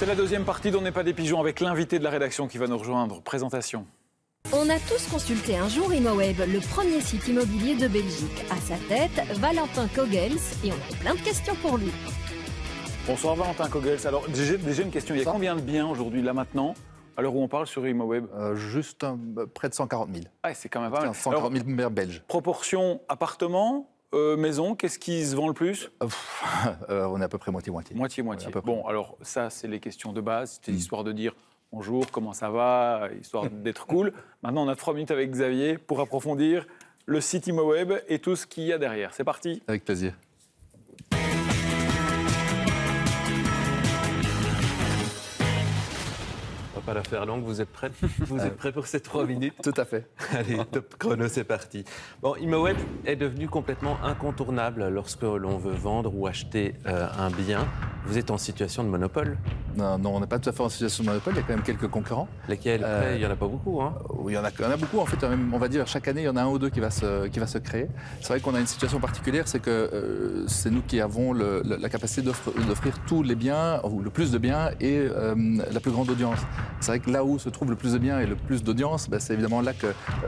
C'est la deuxième partie d'On n'est pas des pigeons avec l'invité de la rédaction qui va nous rejoindre. Présentation. On a tous consulté un jour ImoWeb, le premier site immobilier de Belgique. À sa tête, Valentin Kogels, et on a plein de questions pour lui. Bonsoir Valentin Kogels. Alors déjà une question, il y a combien de biens aujourd'hui, là maintenant, à l'heure où on parle sur ImoWeb? Juste près de 140 000. Ah, c'est quand même pas mal. 140 000 maires belges. Proportion appartement, maison, qu'est-ce qui se vend le plus? On est à peu près moitié-moitié. Moitié-moitié. Ouais, Bon, alors ça, c'est les questions de base. C'était histoire de dire bonjour, comment ça va, histoire d'être cool. Maintenant, on a 3 minutes avec Xavier pour approfondir le site ImoWeb et tout ce qu'il y a derrière. C'est parti. Avec plaisir. On va pas la faire longue, vous êtes prêts? Vous êtes prêts pour ces 3 minutes? Tout à fait. Allez, top chrono, c'est parti. Bon, ImoWeb est devenu complètement incontournable lorsque l'on veut vendre ou acheter un bien. Vous êtes en situation de monopole? Non, on n'est pas tout à fait en situation de monopole, il y a quand même quelques concurrents. Lesquels? Il n'y en a pas beaucoup, hein? Oui, il y en a beaucoup, en fait, on va dire, chaque année, il y en a un ou deux qui va se créer. C'est vrai qu'on a une situation particulière, c'est que c'est nous qui avons la capacité d'offrir tous les biens, ou le plus de biens, et la plus grande audience. C'est vrai que là où se trouve le plus de biens et le plus d'audience, c'est évidemment là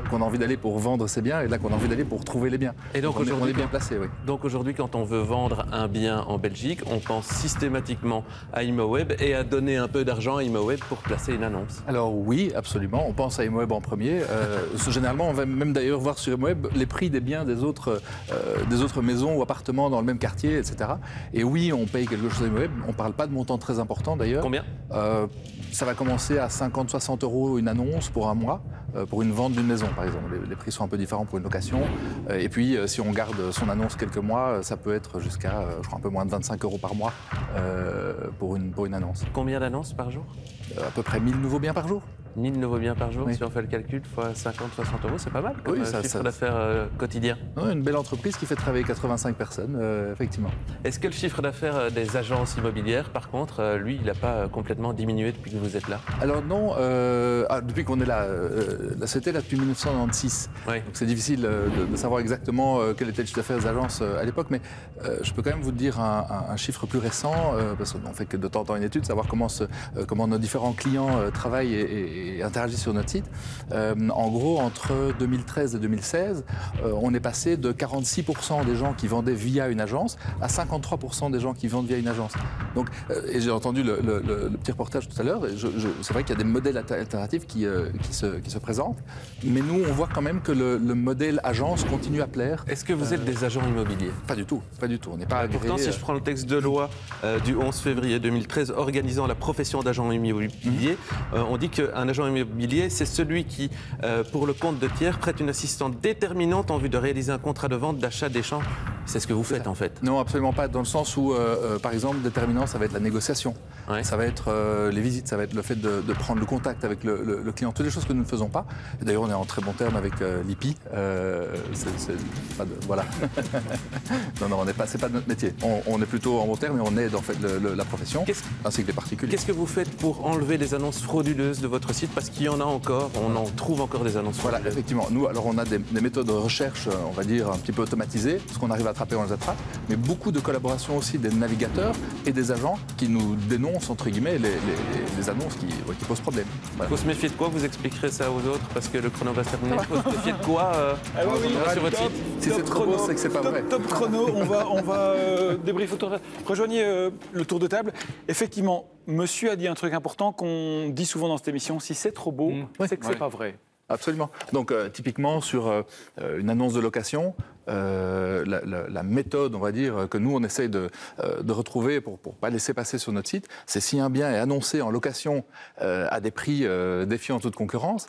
qu'on a envie d'aller pour vendre ces biens, et là qu'on a envie d'aller pour trouver les biens. Et donc on est bien placé, oui. Donc aujourd'hui, quand on veut vendre un bien en Belgique, on pense systématiquement à ImoWeb et à donner un peu d'argent à ImoWeb pour placer une annonce. Alors oui, absolument. On pense à ImoWeb en premier. Généralement, on va même d'ailleurs voir sur ImoWeb les prix des biens des autres maisons ou appartements dans le même quartier, etc. Et oui, on paye quelque chose à ImoWeb. On ne parle pas de montants très importants d'ailleurs. Combien? Ça va commencer à 50-60 € une annonce pour un mois, pour une vente d'une maison par exemple. Les prix sont un peu différents pour une location. Et puis si on garde son annonce quelques mois, ça peut être jusqu'à je crois un peu moins de 25 € par mois pour une annonce. Combien d'annonces par jour? À peu près 1000 nouveaux biens par jour. 1000 nouveaux biens par jour, oui. Si on fait le calcul, fois 50-60 €, c'est pas mal comme chiffre d'affaires quotidien. Une belle entreprise qui fait travailler 85 personnes, effectivement. Est-ce que le chiffre d'affaires des agences immobilières, par contre, lui, il n'a pas complètement diminué depuis que vous êtes là? Alors non, depuis qu'on est là, la société est là depuis 1996. Oui. Donc c'est difficile de savoir exactement quel était le chiffre d'affaires des agences à l'époque, mais je peux quand même vous dire un chiffre plus récent, parce qu'on fait que de temps en temps une étude, savoir comment nos différents clients travaillent et interagissent sur notre site. En gros, entre 2013 et 2016, on est passé de 46% des gens qui vendaient via une agence à 53% des gens qui vendent via une agence. Donc, et j'ai entendu le petit reportage tout à l'heure, c'est vrai qu'il y a des modèles alternatifs qui se présentent, mais nous, on voit quand même que le modèle agence continue à plaire. Est-ce que vous êtes des agents immobiliers? Pas du tout, pas du tout. On n'est pas agréé. Pourtant, si je prends le texte de loi du 11 février 2013 organisant la profession d'agent immobilier, on dit qu'un agent immobilier, c'est celui qui, pour le compte de tiers, prête une assistance déterminante en vue de réaliser un contrat de vente, d'achat, d'échange. C'est ce que vous faites en fait? Non, absolument pas. Dans le sens où, par exemple, déterminant, ça va être la négociation. Ouais. Ça va être les visites, ça va être le fait de prendre le contact avec le client. Toutes les choses que nous ne faisons pas. Et d'ailleurs, on est en très bon terme avec l'IPI. Voilà. Non, c'est pas notre métier. On est plutôt en bon terme et on aide en fait la profession, ainsi que les particuliers. Qu'est-ce que vous faites pour enlever les annonces frauduleuses de votre site? Parce qu'il y en a encore, on en trouve encore des annonces frauduleuses. Voilà, effectivement. Nous, alors on a des méthodes de recherche, on va dire, un petit peu automatisées. Ce qu'on arrive à attraper, on les attrape. Mais beaucoup de collaboration aussi des navigateurs et des agents qui nous dénoncent, entre guillemets, les annonces qui posent problème. Voilà. Faut se méfier de quoi? Vous expliquerez ça aux autres parce que le chrono va se terminer. Faut se méfier de quoi sur votre site? Si c'est trop beau, c'est que c'est pas vrai. Top chrono, on va débriefer autour de table. Rejoignez le tour de table. Effectivement, monsieur a dit un truc important qu'on dit souvent dans cette émission, si c'est trop beau, c'est que c'est pas vrai. Absolument. Donc, typiquement, sur une annonce de location, la méthode, on va dire, que nous, on essaye de retrouver pour ne pas laisser passer sur notre site, c'est si un bien est annoncé en location à des prix défiant toute concurrence,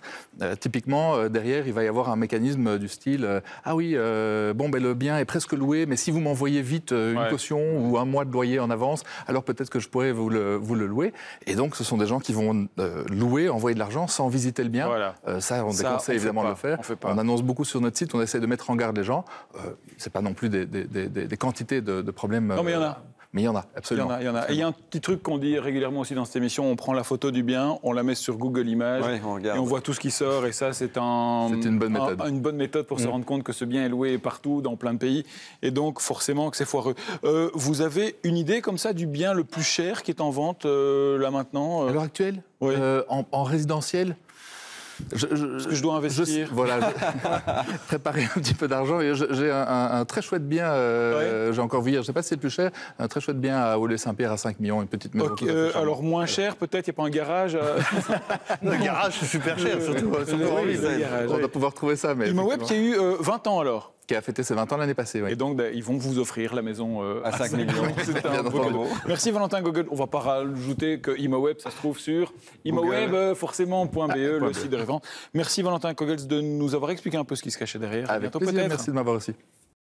typiquement, derrière, il va y avoir un mécanisme du style ah oui, le bien est presque loué, mais si vous m'envoyez vite une caution ou un mois de loyer en avance, alors peut-être que je pourrais vous le louer. Et donc, ce sont des gens qui vont louer, envoyer de l'argent sans visiter le bien. Voilà. On déconseille évidemment de le faire. On annonce beaucoup sur notre site, on essaie de mettre en garde les gens. C'est pas non plus des quantités de problèmes. Non, mais il y en a. Mais il y en a, absolument. Il y en a. Et il y a un petit truc qu'on dit régulièrement aussi dans cette émission, on prend la photo du bien, on la met sur Google Images, et on voit tout ce qui sort, et ça, c'est une bonne méthode. Une bonne méthode pour se rendre compte que ce bien est loué partout, dans plein de pays, et donc forcément que c'est foireux. Vous avez une idée comme ça du bien le plus cher qui est en vente là maintenant À l'heure actuelle, Oui. en résidentiel, Parce que je dois investir. Voilà, préparer un petit peu d'argent. J'ai un très chouette bien, j'ai encore vu hier, je ne sais pas si c'est le plus cher, un très chouette bien à Aulay-Saint-Pierre à 5 millions, une petite maison. Alors moins cher peut-être, il n'y a pas un garage Le garage, c'est super cher, surtout en Oui, ville. le garage, On oui. doit pouvoir trouver ça. Mais ImoWeb qui a eu 20 ans alors. qui a fêté ses 20 ans l'année passée. Oui. Et donc, ils vont vous offrir la maison À 5 millions. C'est un Bien beau entendu. cadeau. Merci Valentin Gogol. On ne va pas rajouter que ImoWeb, ça se trouve sur imoweb, forcément.be, le site de référence. Merci Valentin Kogels de nous avoir expliqué un peu ce qui se cachait derrière. À Avec bientôt plaisir, peut-être. merci de m'avoir aussi.